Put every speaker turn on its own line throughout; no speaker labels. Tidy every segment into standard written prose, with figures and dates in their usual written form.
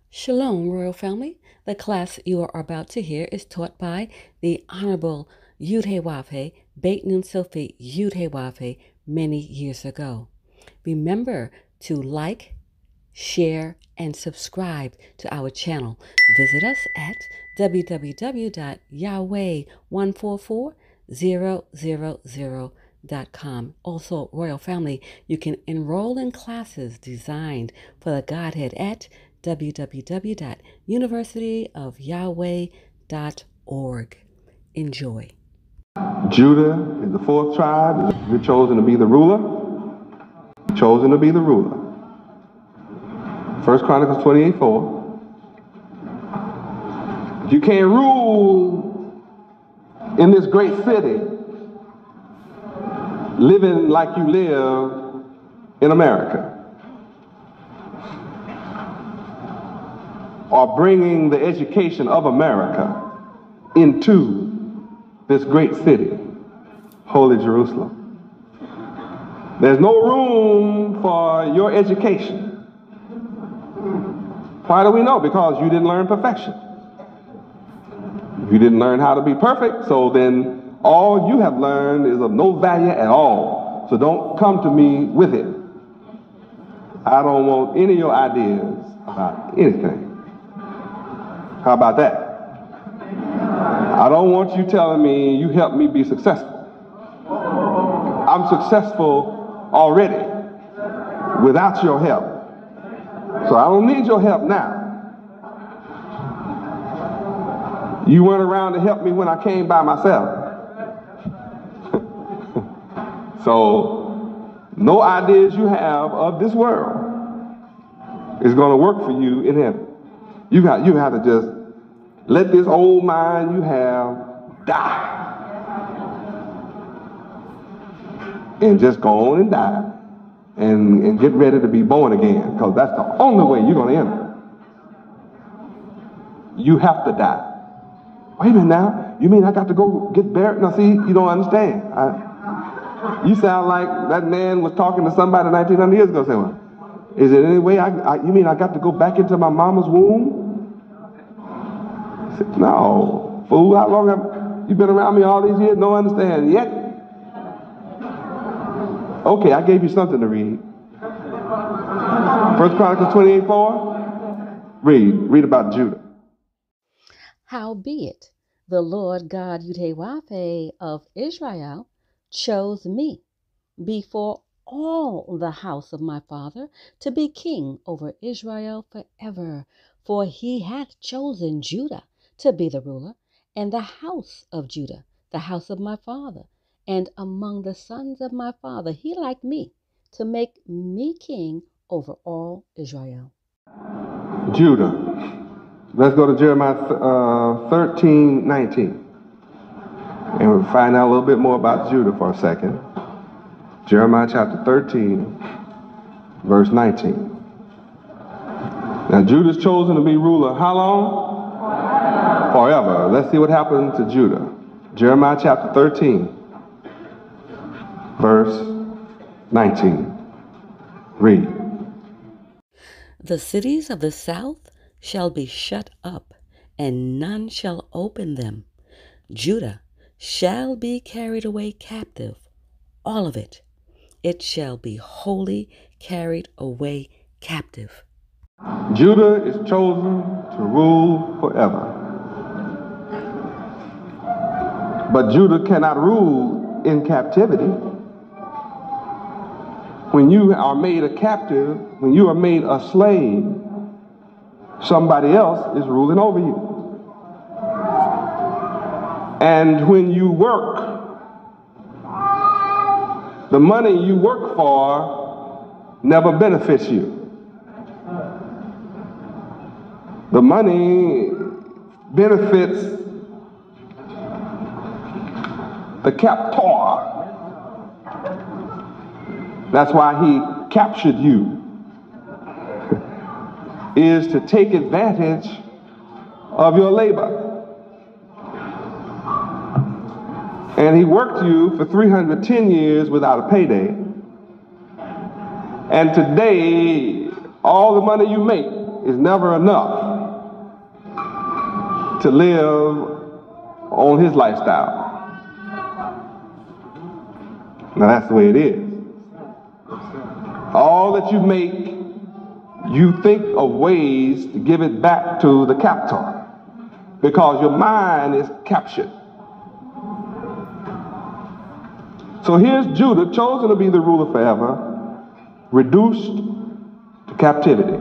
Shalom, Royal Family. The class you are about to hear is taught by the Honorable Yahweh Ben Yahweh many years ago. Remember to like, share, and subscribe to our channel. Visit us at www.yahweh144000.com. Also, Royal Family, you can enroll in classes designed for the Godhead at www.universityofyahweh.org. Enjoy.
Judah is the fourth tribe. You're chosen to be the ruler. Chosen to be the ruler. 1 Chronicles 28:4. You can't rule in this great city living like you live in America, or bringing the education of America into this great city, Holy Jerusalem. There's no room for your education. Why do we know? Because you didn't learn perfection. You didn't learn how to be perfect, so then all you have learned is of no value at all. So don't come to me with it. I don't want any of your ideas about anything. How about that? I don't want you telling me you helped me be successful. I'm successful already without your help. So I don't need your help now. You weren't around to help me when I came by myself. So no ideas you have of this world is going to work for you in heaven. You have to just let this old mind you have die. And just go on and die. And get ready to be born again, because that's the only way you're going to enter. You have to die. Wait a minute now. You mean I got to go get buried? Now see, you don't understand. You sound like that man was talking to somebody 1900 years ago saying, well, is there any way you mean I got to go back into my mama's womb? I said, no, fool, how long have you been around me all these years? No understand yet? Okay, I gave you something to read. 1 Chronicles 28:4. Read about Judah.
Howbeit, the Lord God Yahweh of Israel chose me before all the house of my father to be king over Israel forever. For he hath chosen Judah to be the ruler, and the house of Judah, the house of my father. And among the sons of my father, he liked me to make me king over all Israel.
Judah. Let's go to Jeremiah 13:19. And we'll find out a little bit more about Judah for a second. Jeremiah chapter 13, verse 19. Now Judah's chosen to be ruler how long? Forever. Let's see what happened to Judah. Jeremiah chapter 13, verse 19. Read.
The cities of the south shall be shut up, and none shall open them. Judah shall be carried away captive, all of it. It shall be wholly carried away captive.
Judah is chosen to rule forever. But Judah cannot rule in captivity. When you are made a captive, when you are made a slave, somebody else is ruling over you. And when you work, the money you work for never benefits you. The money benefits the captor. That's why he captured you, is to take advantage of your labor. And he worked you for 310 years without a payday. And today, all the money you make is never enough to live on his lifestyle. Now that's the way it is. All that you make, you think of ways to give it back to the captor, because your mind is captured. So here's Judah, chosen to be the ruler forever, reduced to captivity.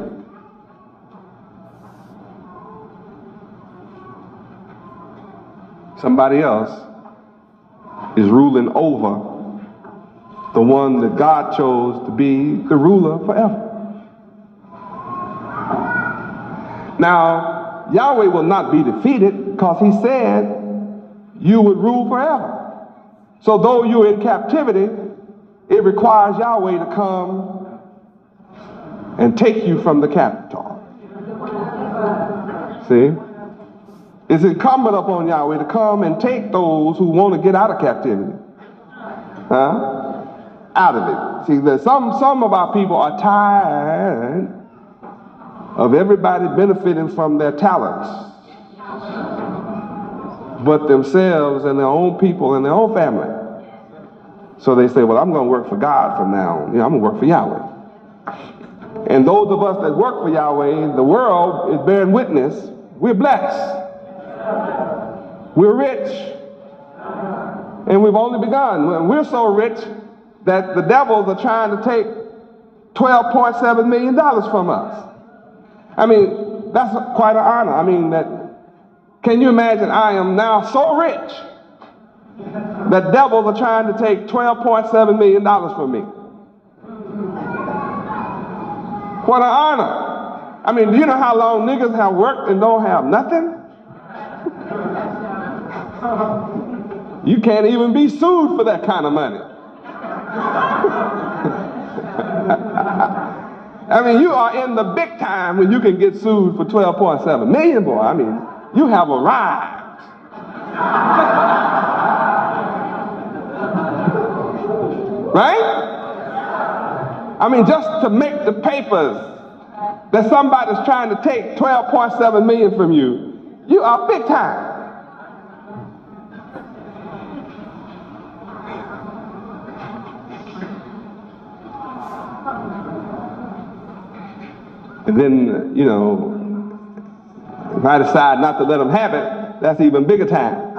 Somebody else is ruling over the one that God chose to be the ruler forever. Now, Yahweh will not be defeated, because he said you would rule forever. So though you're in captivity, it requires Yahweh to come and take you from the captor. See? It's incumbent upon Yahweh to come and take those who want to get out of captivity. Out of it. See, some of our people are tired of everybody benefiting from their talents, but themselves and their own people and their own family. So they say, well, I'm going to work for God from now on. I'm going to work for Yahweh. And those of us that work for Yahweh, the world is bearing witness, we're blessed. We're rich. And we've only begun. We're so rich that the devils are trying to take $12.7 million from us. I mean, that's quite an honor. I mean, can you imagine, I am now so rich that devils are trying to take $12.7 million from me. What an honor. I mean, do you know how long niggas have worked and don't have nothing? You can't even be sued for that kind of money. I mean, you are in the big time when you can get sued for 12.7 million, boy. I mean, you have arrived. Right? I mean, just to make the papers that somebody's trying to take 12.7 million from you, you are big time. And then, you know, if I decide not to let them have it, that's even bigger time.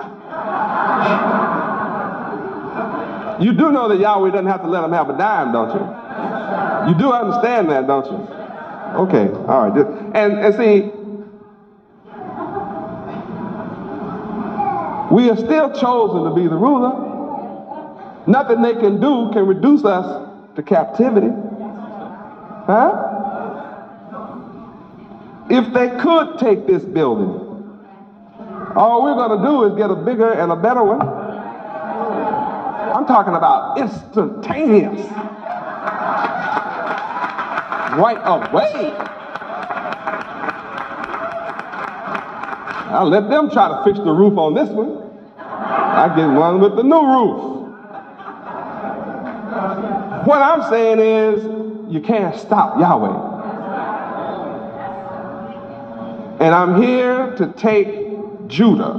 You do know that Yahweh doesn't have to let them have a dime, don't you? You do understand that, don't you? Okay, all right. And see, we are still chosen to be the ruler. Nothing they can do can reduce us to captivity. Huh? If they could take this building, all we're going to do is get a bigger and a better one. I'm talking about instantaneous. Right away. I'll let them try to fix the roof on this one. I get one with the new roof. What I'm saying is, you can't stop Yahweh. And I'm here to take Judah,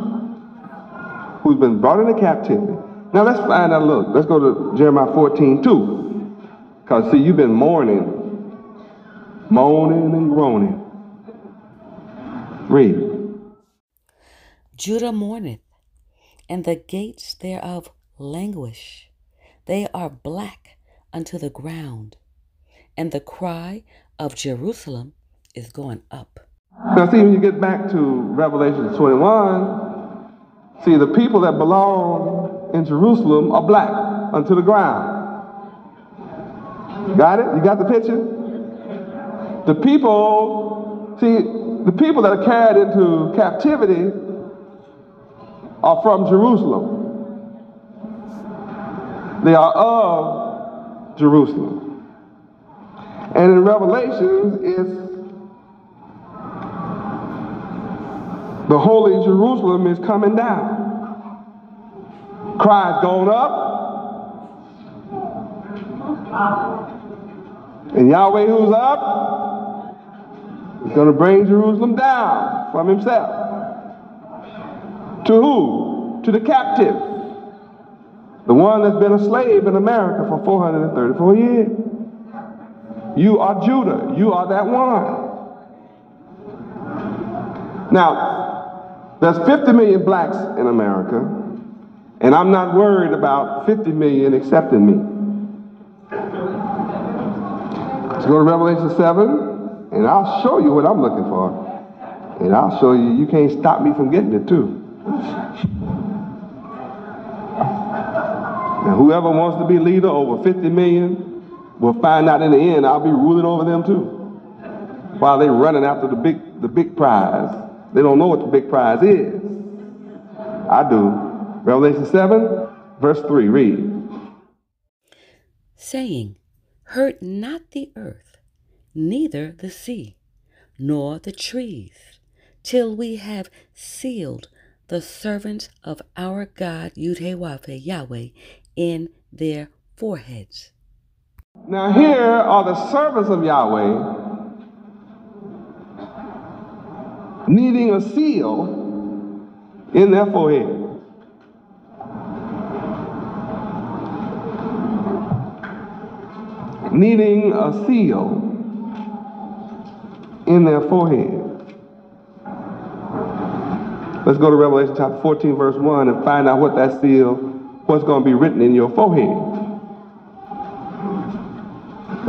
who's been brought into captivity. Now let's find out a little. Let's go to Jeremiah 14:2. Because see, you've been moaning and groaning. Read.
Judah mourneth, and the gates thereof languish. They are black unto the ground, and the cry of Jerusalem is going up.
Now see, when you get back to Revelation 21, see, the people that belong in Jerusalem are black unto the ground. Got it? You got the picture? The people that are carried into captivity are from Jerusalem. They are of Jerusalem. And in Revelation, it's the holy Jerusalem is coming down. Cries going up. And Yahweh who's up? He's going to bring Jerusalem down from himself. To who? To the captive. The one that's been a slave in America for 434 years. You are Judah. You are that one. Now, there's 50 million blacks in America, and I'm not worried about 50 million accepting me. Let's go to Revelation 7, and I'll show you what I'm looking for. And I'll show you, you can't stop me from getting it too. Now, whoever wants to be leader over 50 million will find out in the end I'll be ruling over them too. While they're running after the big prize. They don't know what the big prize is. I do. Revelation 7, verse 3, read.
Saying, hurt not the earth, neither the sea, nor the trees, till we have sealed the servants of our God Yahweh in their foreheads.
Now here are the servants of Yahweh needing a seal in their forehead. Needing a seal in their forehead. Let's go to Revelation chapter 14, verse 1 and find out what that seal, what's going to be written in your forehead.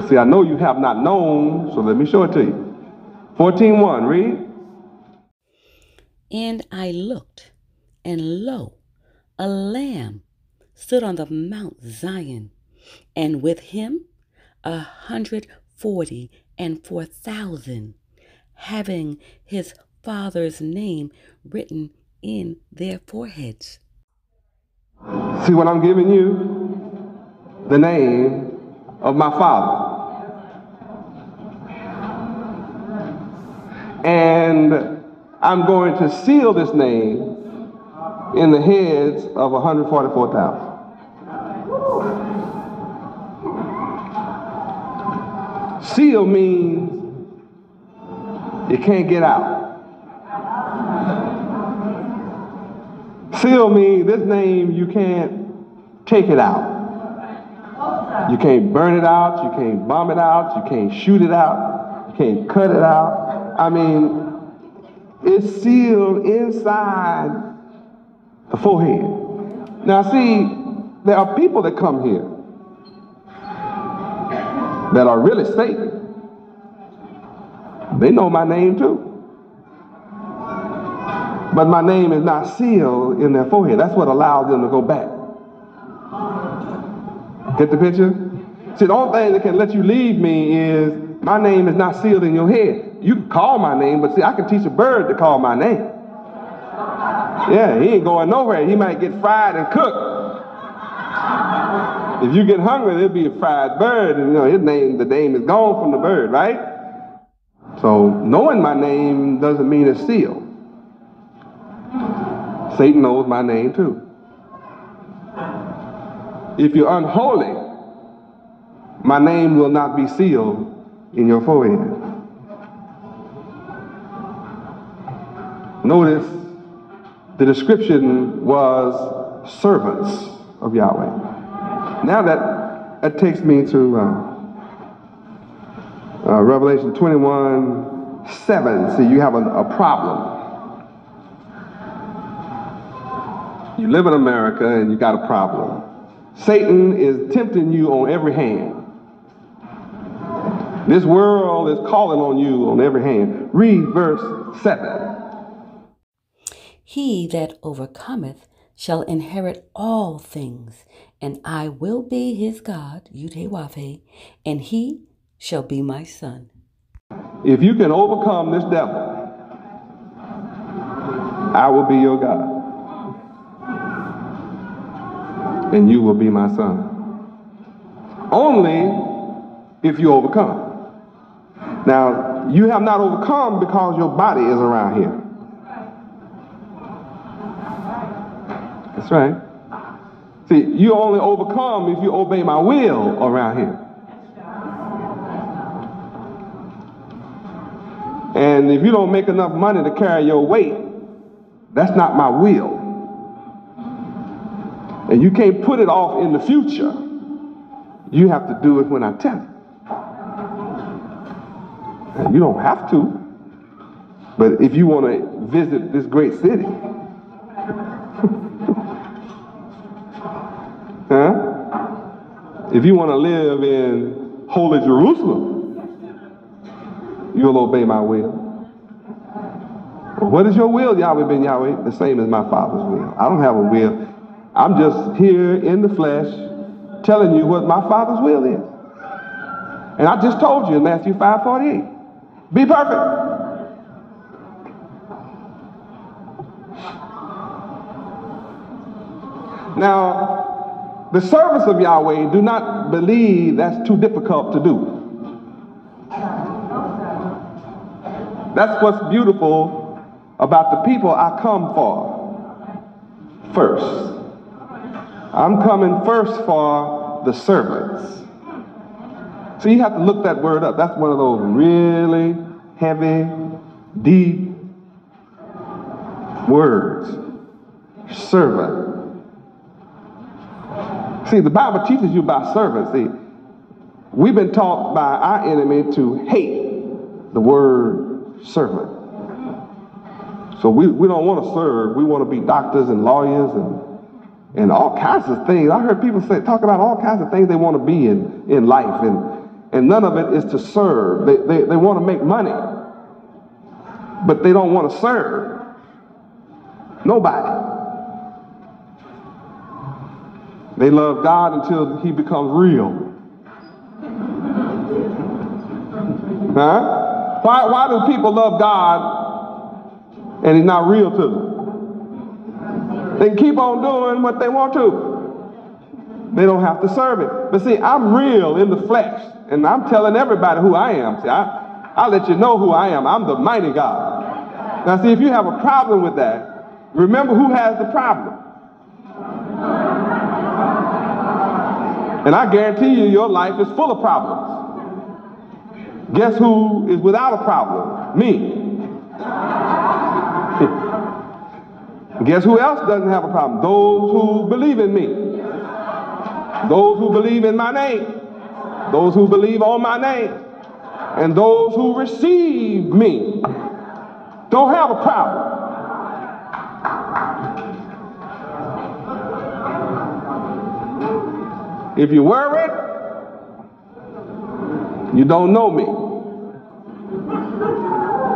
See, I know you have not known, so let me show it to you. 14:1, read.
And I looked, and lo, a lamb stood on the Mount Zion, and with him 144,000, having his Father's name written in their foreheads.
See what I'm giving you? The name of my Father. And I'm going to seal this name in the heads of 144,000. Seal means you can't get out. Seal means this name, you can't take it out. You can't burn it out, you can't bomb it out, you can't shoot it out, you can't cut it out. I mean, it's sealed inside the forehead. Now see, there are people that come here that are really Satan. They know my name too. But my name is not sealed in their forehead. That's what allows them to go back. Get the picture? See, the only thing that can let you leave me is my name is not sealed in your head. You can call my name, but see, I can teach a bird to call my name. Yeah, he ain't going nowhere. He might get fried and cooked. If you get hungry, there'll be a fried bird, and you know his name, the name is gone from the bird, right? So knowing my name doesn't mean it's sealed. Satan knows my name too. If you're unholy, my name will not be sealed in your forehead. Notice the description was servants of Yahweh. Now that takes me to Revelation 21:7. See, you have a problem. You live in America and you got a problem. Satan is tempting you on every hand. This world is calling on you on every hand. Read verse 7.
He that overcometh shall inherit all things, and I will be his God, Yahweh, and he shall be my son.
If you can overcome this devil, I will be your God, and you will be my son. Only if you overcome. Now, you have not overcome because your body is around here. That's right. See, you only overcome if you obey my will around here. And if you don't make enough money to carry your weight, that's not my will. And you can't put it off in the future. You have to do it when I tell you. And you don't have to. But if you want to visit this great city, huh? If you want to live in holy Jerusalem, you'll obey my will. What is your will, Yahweh Ben Yahweh? The same as my Father's will. I don't have a will. I'm just here in the flesh telling you what my Father's will is. And I just told you in Matthew 5:48. Be perfect. Now, the service of Yahweh, do not believe that's too difficult to do. That's what's beautiful about the people I come for first. I'm coming first for the servants. So you have to look that word up. That's one of those really heavy, deep words. Servant. See, the Bible teaches you about servants. See, we've been taught by our enemy to hate the word servant. So we don't want to serve. We want to be doctors and lawyers and all kinds of things. I heard people talk about all kinds of things they want to be in life, and none of it is to serve. They want to make money, but they don't want to serve nobody. They love God until he becomes real. Huh? Why do people love God and he's not real to them? They can keep on doing what they want to. They don't have to serve it. But see, I'm real in the flesh, and I'm telling everybody who I am. See, I'll let you know who I am. I'm the mighty God. Now see, if you have a problem with that, remember who has the problem. And I guarantee you, your life is full of problems. Guess who is without a problem? Me. Guess who else doesn't have a problem? Those who believe in me. Those who believe in my name. Those who believe on my name. And those who receive me don't have a problem. If you're worried, you don't know me.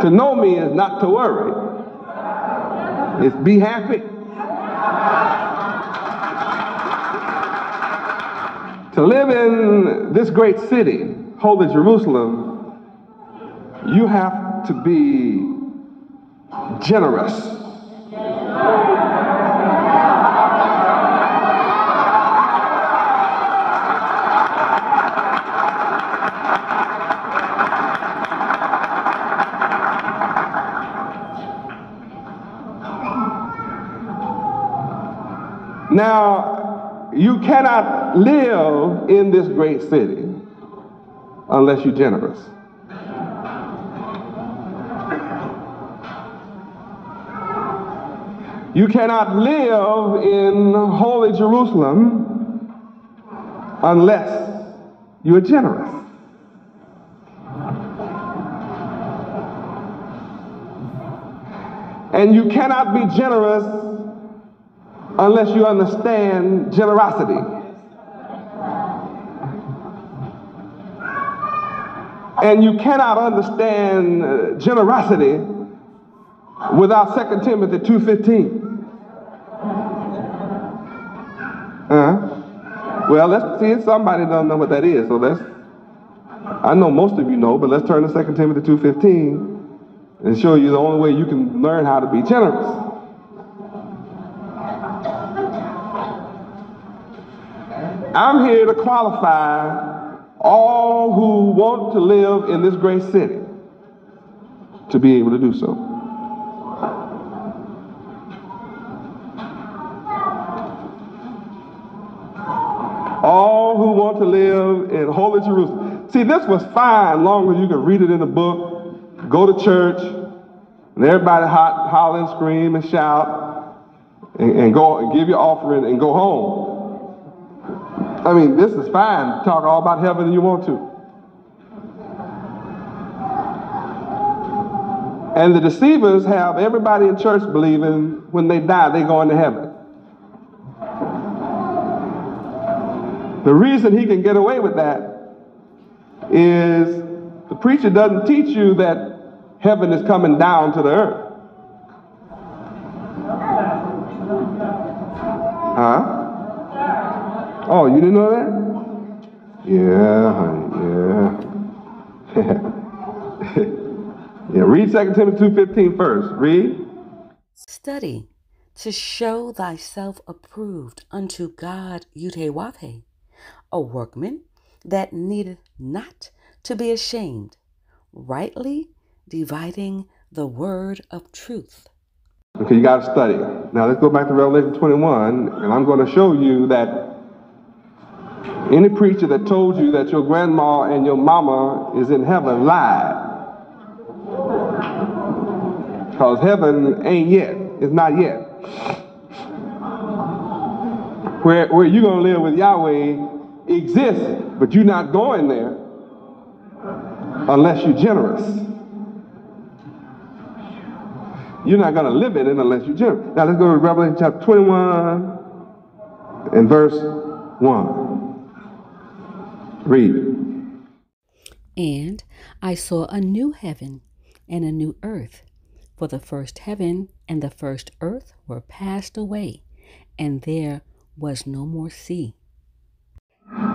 To know me is not to worry. It's be happy. To live in this great city, holy Jerusalem, you have to be generous. Now, you cannot live in this great city unless you're generous. You cannot live in holy Jerusalem unless you're generous. And you cannot be generous unless you understand generosity. And you cannot understand generosity without 2 Timothy 2:15. Well, let's see if somebody doesn't know what that is. So I know most of you know, but let's turn to 2 Timothy 2:15 and show you the only way you can learn how to be generous. I'm here to qualify all who want to live in this great city to be able to do so. All who want to live in holy Jerusalem. See, this was fine long as you could read it in the book go to church, and everybody holler and scream and shout, and go and give your offering and go home. I mean, this is fine. Talk all about heaven if you want to. And the deceivers have everybody in church believing when they die, they go into heaven. The reason he can get away with that is the preacher doesn't teach you that heaven is coming down to the earth. Huh? Oh, you didn't know that? Yeah, honey, yeah. Yeah, read 2 Timothy 2:15 first. Read.
Study to show thyself approved unto God Yahweh, a workman that needeth not to be ashamed, rightly dividing the word of truth.
Okay, you got to study. Now let's go back to Revelation 21, and I'm going to show you that any preacher that told you that your grandma and your mama is in heaven lied. Because heaven ain't yet. It's not yet. Where you're going to live with Yahweh exists, but you're not going there unless you're generous. You're not going to live in it unless you're generous. Now let's go to Revelation chapter 21 and verse 1. Read.
And I saw a new heaven and a new earth, for the first heaven and the first earth were passed away, and there was no more sea.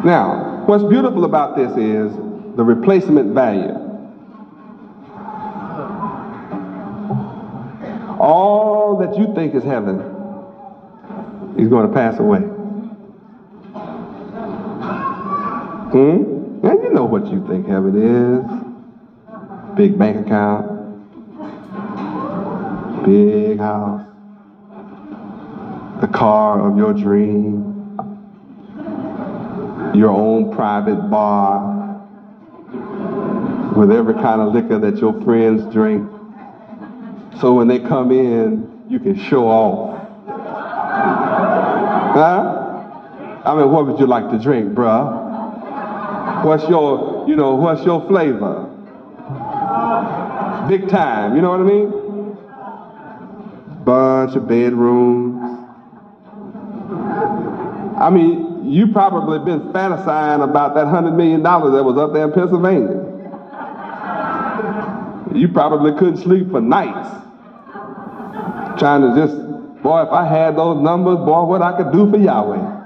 Now, what's beautiful about this is the replacement value. All that you think is heaven is going to pass away. And you know what you think heaven is. Big bank account, big house, the car of your dream, your own private bar with every kind of liquor that your friends drink. So when they come in, you can show off. Huh? I mean, what would you like to drink, bruh? What's your flavor? Big time, you know what I mean? Bunch of bedrooms. I mean, you probably been fantasizing about that $100 million that was up there in Pennsylvania. You probably couldn't sleep for nights. Trying to just, boy, if I had those numbers, boy, what I could do for Yahweh.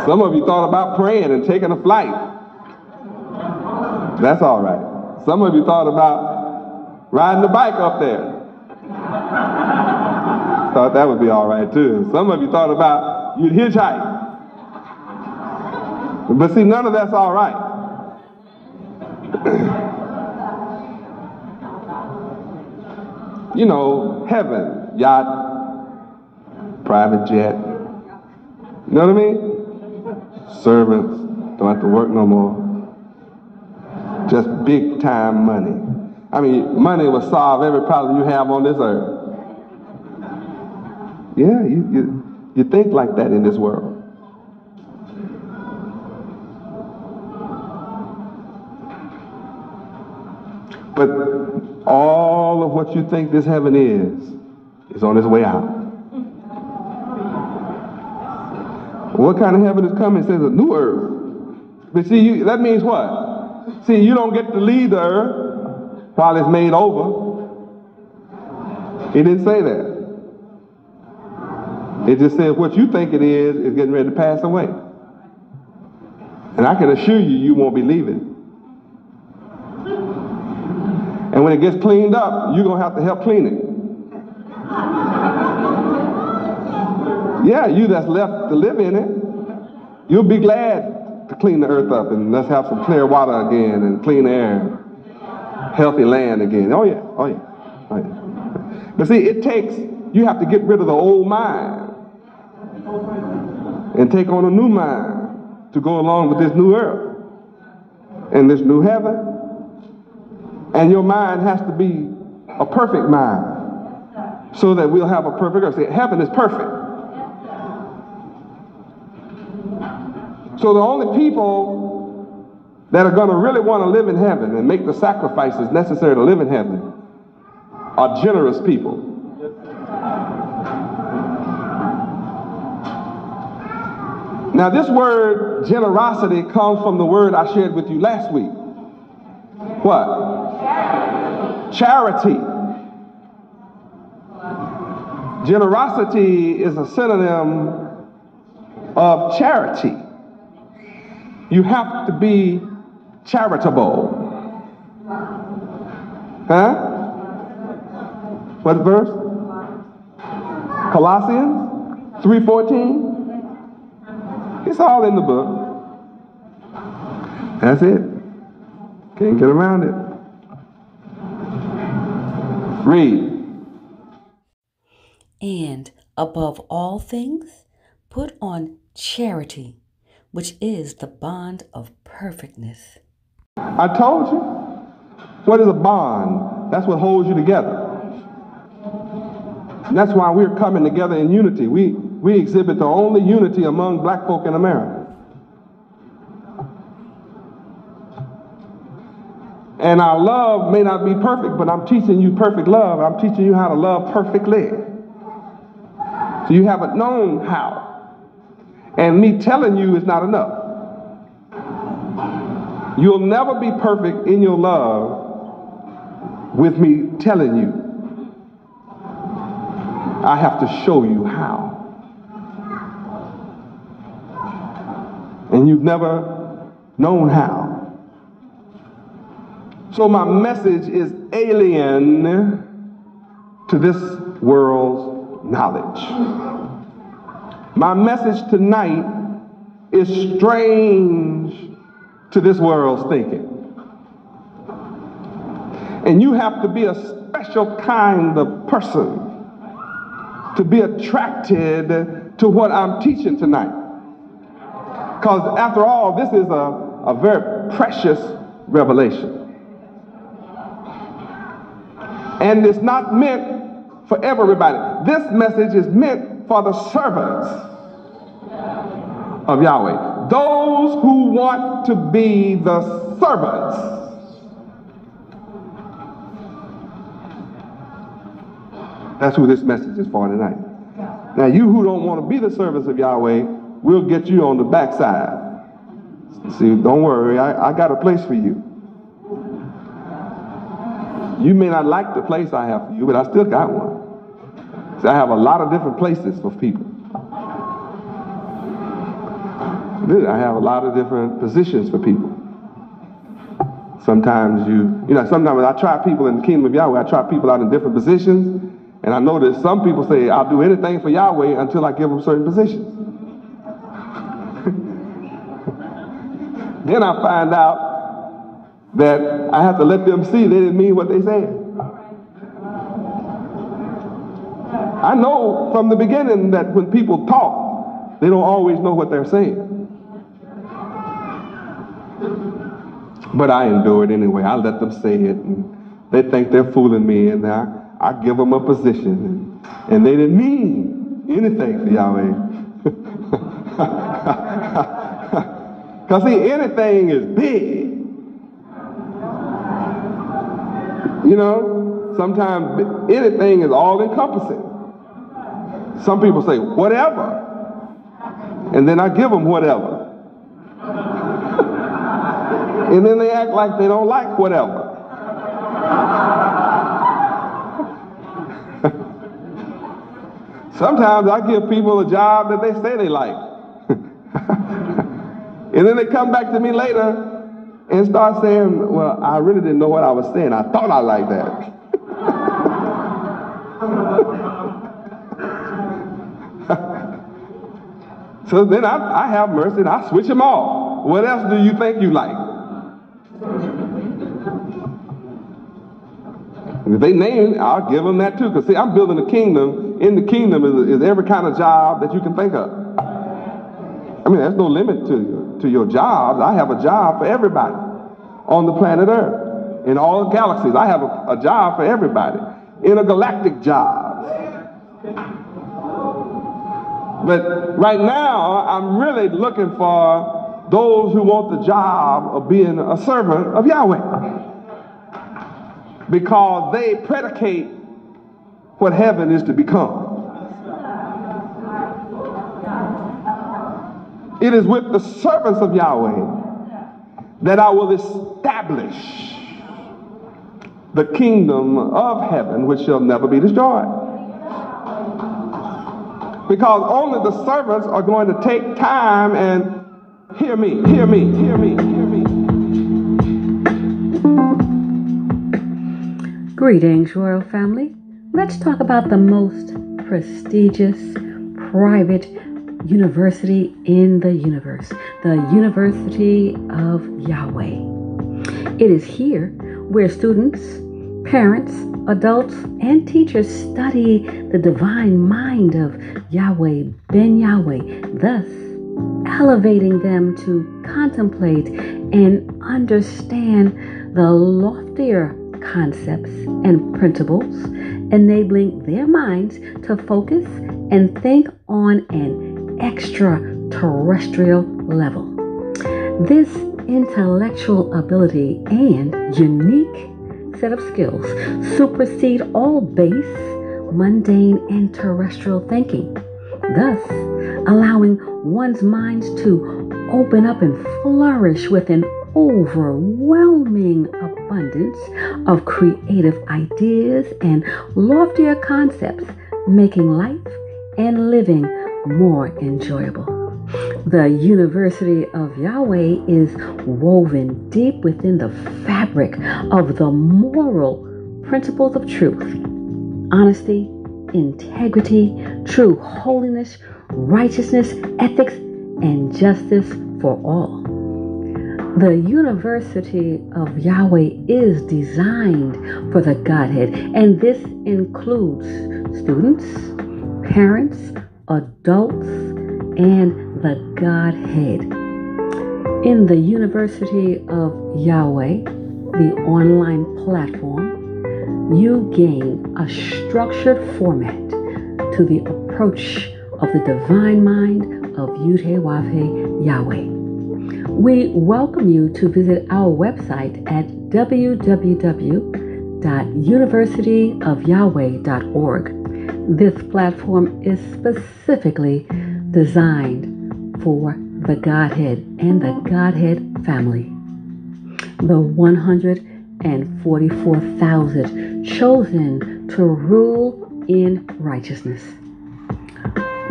Some of you thought about praying and taking a flight. That's all right. Some of you thought about riding the bike up there. Thought that would be all right too. Some of you thought about you'd hitchhike. But see, none of that's all right. You know, heaven, yacht, private jet. You know what I mean? Servants, don't have to work no more. Just big time money. I mean, money will solve every problem you have on this earth. Yeah, you think like that in this world. But all of what you think this heaven is on its way out. What kind of heaven is coming? It says a new earth. But see, that means what? See, you don't get to leave the earth while it's made over. It didn't say that. It just says what you think it is getting ready to pass away. And I can assure you, you won't be leaving. And when it gets cleaned up, you're going to have to help clean it. Yeah, you that's left to live in it, you'll be glad to clean the earth up and let's have some clear water again and clean air, healthy land again. Oh yeah, oh yeah, oh yeah. But see, you have to get rid of the old mind and take on a new mind. to go along with this new earth and this new heaven. And your mind has to be a perfect mind so that we'll have a perfect earth. See, heaven is perfect. So the only people that are going to really want to live in heaven and make the sacrifices necessary to live in heaven are generous people. Now this word generosity comes from the word I shared with you last week. What? Charity. Generosity is a synonym of charity. You have to be charitable. Huh? What verse? Colossians 3:14. It's all in the book. That's it. Can't get around it. Read.
And above all things, put on charity, which is the bond of perfectness.
I told you. What is a bond? That's what holds you together. And that's why we're coming together in unity. We exhibit the only unity among black folk in America. And our love may not be perfect, but I'm teaching you perfect love. I'm teaching you how to love perfectly. So you haven't known how. And me telling you is not enough. You'll never be perfect in your love with me telling you. I have to show you how. And you've never known how. So my message is alien to this world's knowledge. My message tonight is strange to this world's thinking. And you have to be a special kind of person to be attracted to what I'm teaching tonight. Because after all, this is a very precious revelation. And it's not meant for everybody. This message is meant for the servants of Yahweh. Those who want to be the servants. That's who this message is for tonight. Now you who don't want to be the servants of Yahweh, we'll get you on the backside. See, don't worry, I got a place for you. You may not like the place I have for you, but I still got one. See, I have a lot of different places for people. I have a lot of different positions for people. Sometimes sometimes when I try people in the kingdom of Yahweh, I try people out in different positions, and I notice some people say, I'll do anything for Yahweh until I give them certain positions. Then I find out that I have to let them see they didn't mean what they said. I know from the beginning that when people talk, they don't always know what they're saying. But I endure it anyway. I let them say it, and they think they're fooling me, and I give them a position, and they didn't mean anything for Yahweh. Because see, anything is big. You know, sometimes anything is all-encompassing. Some people say, whatever. And then I give them whatever. And then they act like they don't like whatever. Sometimes I give people a job that they say they like. And then they come back to me later and start saying, well, I really didn't know what I was saying. I thought I liked that. So then I have mercy and I switch them off. What else do you think you like? And if they name it, I'll give them that too. Because see, I'm building a kingdom. In the kingdom is every kind of job that you can think of. I mean, there's no limit to your jobs. I have a job for everybody on the planet Earth. In all the galaxies, I have a job for everybody. Intergalactic jobs. But right now, I'm really looking for those who want the job of being a servant of Yahweh, because they predicate what heaven is to become. It is with the servants of Yahweh that I will establish the kingdom of heaven, which shall never be destroyed. Because only the servants are going to take time and hear me, hear me, hear me, hear me.
Greetings, royal family. Let's talk about the most prestigious private university in the universe, the University of Yahweh. It is here where students, parents, adults, and teachers study the divine mind of Yahweh Ben Yahweh, thus elevating them to contemplate and understand the loftier concepts and principles, enabling their minds to focus and think on an extraterrestrial level. This intellectual ability and unique set of skills supersede all base, mundane, and terrestrial thinking, thus allowing one's minds to open up and flourish with an overwhelming abundance of creative ideas and loftier concepts, making life and living more enjoyable. The University of Yahweh is woven deep within the fabric of the moral principles of truth, honesty, integrity, true holiness, righteousness, ethics, and justice for all. The University of Yahweh is designed for the Godhead, and this includes students, parents, adults, and the Godhead. In the University of Yahweh, the online platform, you gain a structured format to the approach of the divine mind of Yud-Heh-Wav-Heh Yahweh. We welcome you to visit our website at www.universityofyahweh.org. This platform is specifically designed for the Godhead and the Godhead family. The 144,000 chosen to rule in righteousness.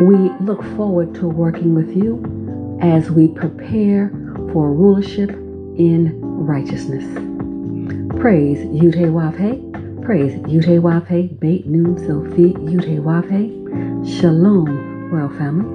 We look forward to working with you as we prepare for rulership in righteousness. Praise Yud-Heh-Wav-Heh. Praise Yud-Heh-Wav-Heh, Beit Nun Sofi Yud-Heh-Wav-Heh. Shalom, royal family.